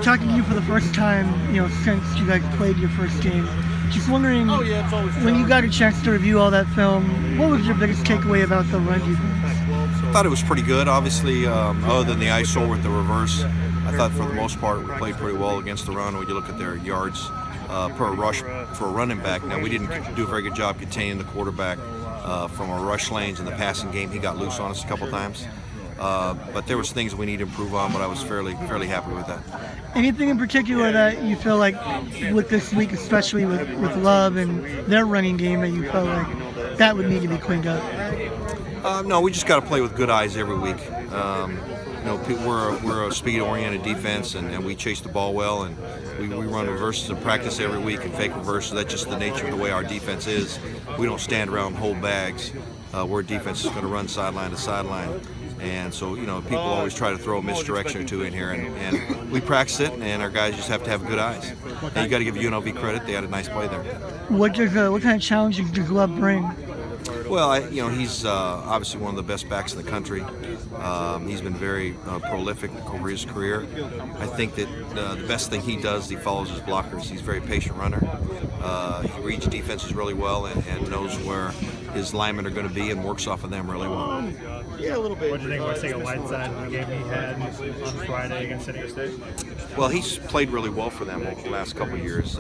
talking to you for the first time, since you guys played your first game. Just wondering, when you got a chance to review all that film, what was your biggest takeaway about the run defense? I thought it was pretty good. Obviously, other than the eyesore with the reverse, I thought for the most part we played pretty well against the run. When you look at their yards per rush for a running back, now we didn't do a very good job containing the quarterback from our rush lanes in the passing game. He got loose on us a couple times. But there was things we need to improve on, but I was fairly happy with that. Anything in particular that you feel like with this week, especially with Love and their running game, that you felt like that would need to be cleaned up? No, we just got to play with good eyes every week. We're a speed-oriented defense, and we chase the ball well, and we run reverses in practice every week and fake reverses. That's just the nature of the way our defense is. We don't stand around and hold bags. We're a defense that's going to run sideline to sideline. And so, people always try to throw a misdirection or two in here, and we practice it, and our guys just have to have good eyes. And you got to give UNLV credit; they had a nice play there. What kind of challenges does Love bring? Well, he's obviously one of the best backs in the country. He's been very prolific over his career. I think that the best thing he does is he follows his blockers. He's a very patient runner. He reads defenses really well and knows where his linemen are going to be and works off of them really well. Yeah, a little bit. What do you think about seeing a Whiteside in the game he had on Friday against San Diego State? Well, he's played really well for them over the last couple of years.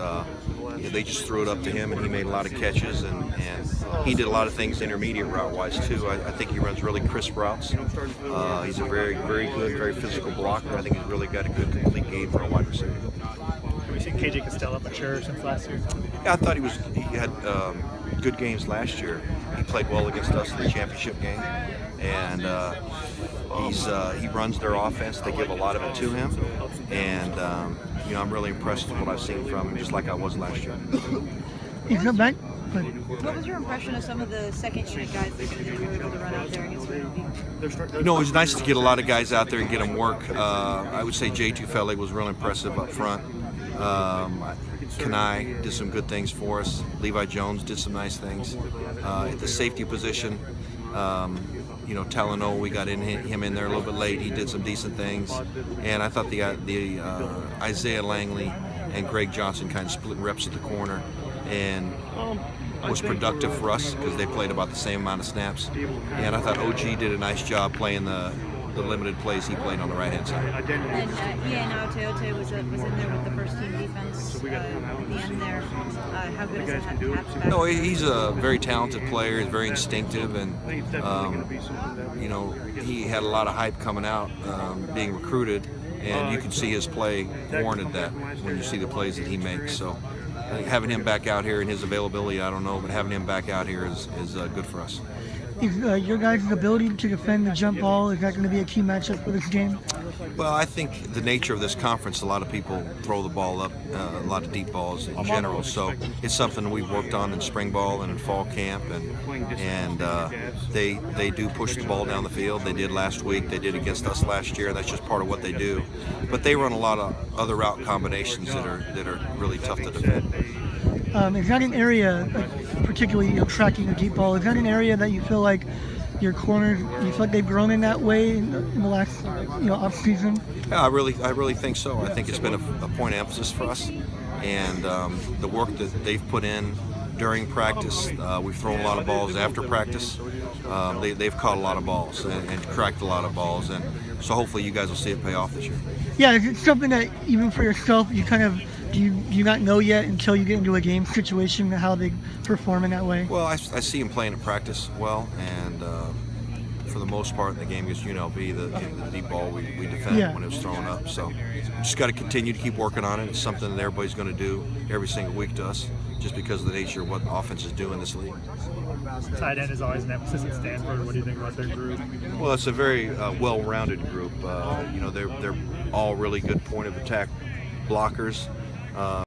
They just threw it up to him, and he made a lot of catches, and he did a lot of things intermediate route-wise too. I think he runs really crisp routes. He's a very, very good, very physical blocker. I think he's really got a good, complete game for a wide receiver. Have we seen KJ Costello mature since last year? Yeah, I thought he had good games last year. He played well against us in the championship game, and he runs their offense. They give a lot of it to him, and I'm really impressed with what I've seen from him, just like I was last year. What was your impression of some of the second-unit guys that you were able to run out there against UNLV? It was nice to get a lot of guys out there and get them work. I would say Jay Tufele was real impressive up front. Kanai did some good things for us. Levi Jones did some nice things. At the safety position, Talanoa, we got him in there a little bit late. He did some decent things. And I thought the Isaiah Langley and Greg Johnson kind of split reps at the corner and was productive for us because they played about the same amount of snaps. And I thought OG did a nice job playing the limited plays he played on the right-hand side. And Ian Aoteote was in there with the first-team defense at the end there. How good is that? No, he's a very talented player. He's very instinctive, and he had a lot of hype coming out, being recruited, and you can see his play warranted that when you see the plays that he makes. So having him back out here and his availability, I don't know, but having him back out here is good for us. Is your guys' ability to defend the jump ball, is that going to be a key matchup for this game? Well, I think the nature of this conference, a lot of people throw the ball up, a lot of deep balls in general. So it's something we've worked on in spring ball and in fall camp, and they do push the ball down the field. They did last week. They did against us last year. That's just part of what they do. But they run a lot of other route combinations that are really tough to defend. Is that an area, particularly tracking a deep ball, is that an area that you feel like your corners, you feel like they've grown in that way in the last off season? Yeah, I really think so. I think it's been a point of emphasis for us, and the work that they've put in during practice. We've thrown a lot of balls after practice. They've caught a lot of balls and cracked a lot of balls, and so hopefully you guys will see it pay off this year. Yeah, is it something that even for yourself you kind of do you not know yet until you get into a game situation how they perform in that way? Well, I see them playing in practice well, and for the most part in the game against UNLV, the deep ball we defended when it was thrown up. So we just got to continue to keep working on it. It's something that everybody's going to do every single week to us, just because of the nature of what offenses do in this league. Tight end is always an emphasis at Stanford. What do you think about their group? Well, it's a very well-rounded group. They're all really good point of attack blockers.